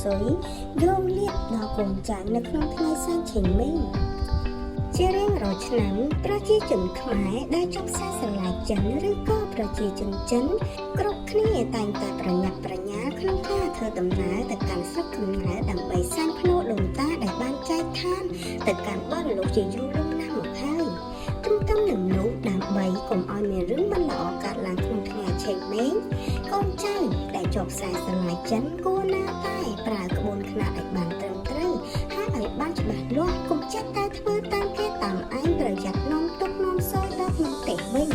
សុយយកលៀបដល់កូនចៅនៅក្នុងថ្ងៃសែនឆេងមេងជារៀងរាល់ឆ្នាំប្រជាជនខ្មែរដែលចង់សាស្រឡាយចិនឬក៏ប្រជាជនចិនគ្រប់គ្នាតែងតែប្រញាប់ប្រញាល់ក្នុងការធ្វើដំណើរទៅកាន់ស្រុកកំណើតដើម្បីសែនភ្នូរដូនតាដែលបានចែកឋានទៅកាន់បរិលោកជាយូរលង់ណាស់មកហើយទន្ទឹមនឹងនោះដើម្បីកុំឲ្យមានរឿងមិនល្អកើតឡើងក្នុងថ្ងៃឆេងមេងកូនចៅដែលជាប់ខ្សែស្រឡាយចិនគួរណាតែប្រើក្បួនខ្នាតឲ្យបានត្រឹមត្រូវហើយឲ្យបានច្បាស់លាស់កុំចិត្តតែធ្វើតាមគេតាមឯងប្រយ័ត្ននាំទុកនាំសោយដល់ក្នុងផ្ទះវិញ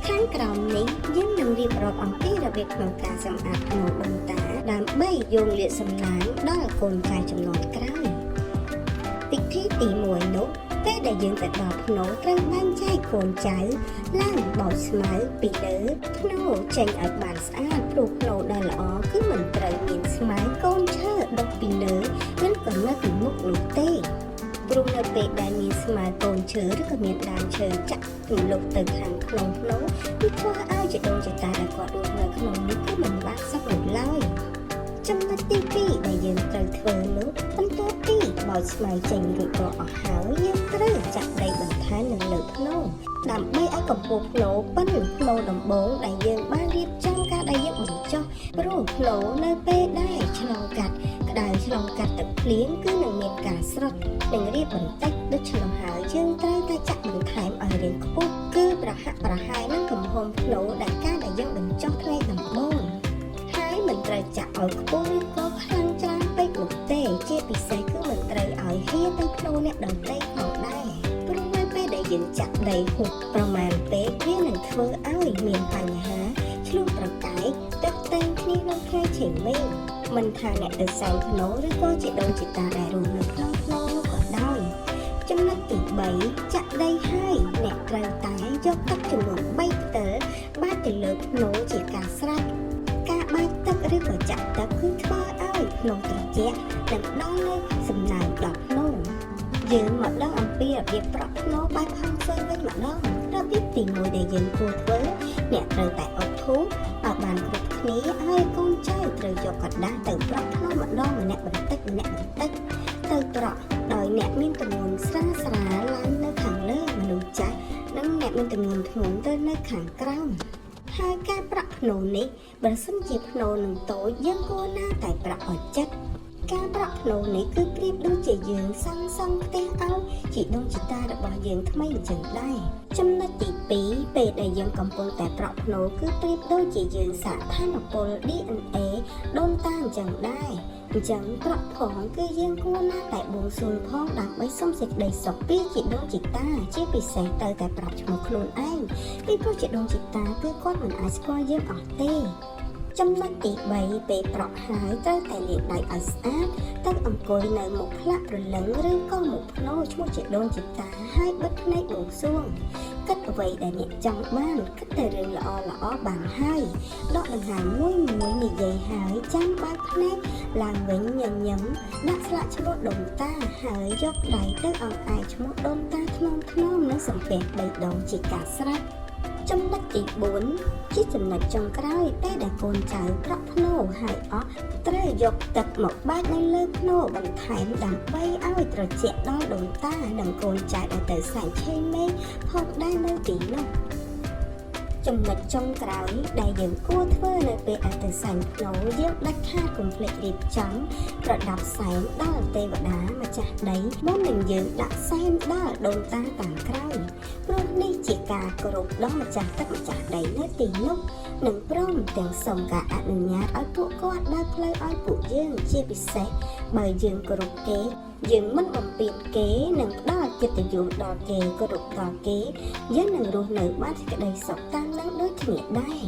ខាងក្រោមនេះយើងនឹងរៀបរាប់អំពីរបៀបក្នុងការសម្អាតភ្នូរដូនតាដើម្បីយកលាភសំណាងដល់កូនចៅចំនួនក្រោយពិធីទី1នោះពេលដែលយើងទៅដល់ភ្នូរត្រូវបែងចែកកូនចៅឡើងបោចស្មៅពីលើភ្នូរចេញឲ្យបានស្អាតព្រោះភ្នូរដែលល្អគឺមិនត្រូវមានស្មៅកូនឈើដុះពីលើឬក៏នៅពីមុខនោះទេព្រោះនៅពេលដែលមានស្មៅកូនឈើឬក៏មានដើមឈើចាក់ទម្លុកទៅខាងក្នុងភ្នូរវាធ្វើឲ្យជីដូនជីតាដែលគាត់រស់នៅក្នុងនេះគឺមិនបានសុខនោះឡើយចំណុចទី2ដែលយើងត្រូវធ្វើនោះបន្ទាប់ពីបោចស្មៅចេញរួចរាល់អស់ហើយយើងត្រូវចាក់ដីបន្ថែមនៅលើភ្នូរដើម្បីឲ្យកម្ពស់ភ្នូរប៉ុនភ្នូរដំបូងដែលយើងបានរៀបចំការដែលយើងបញ្ចុះព្រោះភ្នូរនៅពេលដែលឆ្លងកាត់ក្តៅឆ្លងកាត់ទឹកភ្លៀងគឺនឹងមានការស្រុតនិងរៀបបន្តិចដូច្នោះហើយយើងត្រូវតែចាក់បន្ថែមឲ្យរាងខ្ពស់គឺប្រហាក់ប្រហែលនឹងទំហំភ្នូរដែលការដែលយើងបញ្ចុះថ្ងៃដំបូងមិនត្រូវចាក់ឲ្យខ្ពស់ឬក៏ខ្លាំងច្រើនពេកនោះទេជាពិសេសគឺមិនត្រូវឲ្យហៀទៅភ្នូរអ្នកដទៃផងដែរព្រោះនៅពេលដែលយើងចាក់ដីហួសប្រមាណពេកវានឹងធ្វើឲ្យមានបញ្ហាឆ្លុះប្រកែកទឹកតែងគ្នាក្នុងថ្ងៃឆេងមេងមិនថាអ្នកទៅសែនភ្នូរឬក៏ជីដូនជីតាដែលរស់នៅក្នុងភ្នូរនោះក៏ដោយចំណុចទី3ចាក់ដីហើយអ្នកត្រូវតែយកទឹកចំនួន3ផ្ទើបាចទៅលើភ្នូរជាការស្រេចការបាចទឹកឬក៏ចាក់ទឹកគឺធ្វើឲ្យភ្នូរត្រជាក់និងផ្ដល់នូវសំណើមដល់ភ្នូរយើងមកដឹងអំពីរបៀបប្រក់ភ្នូរបែបហងស៊ុយវិញម្ដងរបៀបទី1ដែលយើងគួរធ្វើអ្នកត្រូវតែអុជធូបឲ្យបានគ្រប់គ្នាហើយកូនចៅត្រូវយកกระดาษទៅប្រក់ភ្នូរម្ដងម្នាក់បន្តិចម្នាក់បន្តិចទៅប្រក់ដោយអ្នកមានទម្ងន់ស្រាលស្រាលឡើងនៅខាងលើមនុស្សចាស់និងអ្នកមានទម្ងន់ធ្ងន់ទៅនៅខាងក្រោមហើយការប្រាក់ភ្នូរនេះបើសិនជាភ្នូរនឹងតូចយើងគួរណាតែប្រាក់ឲ្យចិត្តការប្រាក់ភ្នូរនេះគឺប្រៀបដូចជាយើងសាងសង់ផ្ទះឲ្យជីដូនជីតារបស់យើងថ្មីអញ្ចឹងដែរចំណុចទី2ពេលដែលយើងកំពុងតែប្រាក់ភ្នូរគឺប្រៀបដូចជាយើងសាកថាមពល DNA ដូនតាអញ្ចឹងដែរអញ្ចឹងប្រក់ផងគឺយើងគួរណាតែបួងសួងផងដើម្បីសុំសេចក្តីសុខពីជីដូនជីតាជាពិសេសទៅតែប្រាប់ឈ្មោះខ្លួនឯងពីព្រោះជីដូនជីតាគឺគាត់មិនអាចស្គាល់យើងអស់ទេចំណុចទី3ពេលប្រក់ហើយត្រូវតែលាងដៃឲ្យស្អាតទឹកអង្គុយនៅមុខផ្លាកព្រលឹងឬក៏មុខភ្នូរឈ្មោះជីដូនជីតាហើយបិទភ្នែកបួងសួងគិតអ្វីដែលអ្នកចង់បានគិតតែរឿងល្អល្អបានហើយដកដង្ហើមមួយនិយាយហើយចាំបើកភ្នែកឡើងវិញញញឹមដាក់ស្លាកឈ្មោះដូនតាហើយយកដៃទៅអង្អែលឈ្មោះដូនតាថ្នមនិងសំពះ3ដងជាការស្រេចចំណុចទី4ជាចំណុចចុងក្រោយពេលដែលកូនចៅប្រក់ភ្នូរហើយអស់ត្រូវយកទឹកមកបាចនៅលើភ្នូរបន្ថែមដើម្បីឲ្យត្រជាក់ដល់ដូនតានិងកូនចៅដែលទៅសែនឆេងមេងផងដែរនៅទីនោះចំណុចចុងក្រោយដែលយើងគួរធ្វើនៅពេលដែលទៅសែនភ្នូរយើងដាច់ខាតកុំភ្លេចរៀបចំប្រដាប់សែនដល់ទេវតាម្ចាស់ដីមុននឹងយើងដាក់សែនដល់ដូនតាតាមក្រោយព្រោះនេះជាការគោរពដល់ម្ចាស់ទឹកម្ចាស់ដីនៅទីនោះនិងព្រមទាំងសូមការអនុញ្ញាតឲ្យពួកគាត់ដើរផ្លូវឲ្យពួកយើងជាពិសេសបើយើងគោរពគេយើងមិនបំពានគេនិងផ្ដល់កិត្តិយសដល់គេគោរពដល់គេយើងនឹងរស់នៅបានសេចក្តីសុខតាមនឹងដូចគ្នាដែរ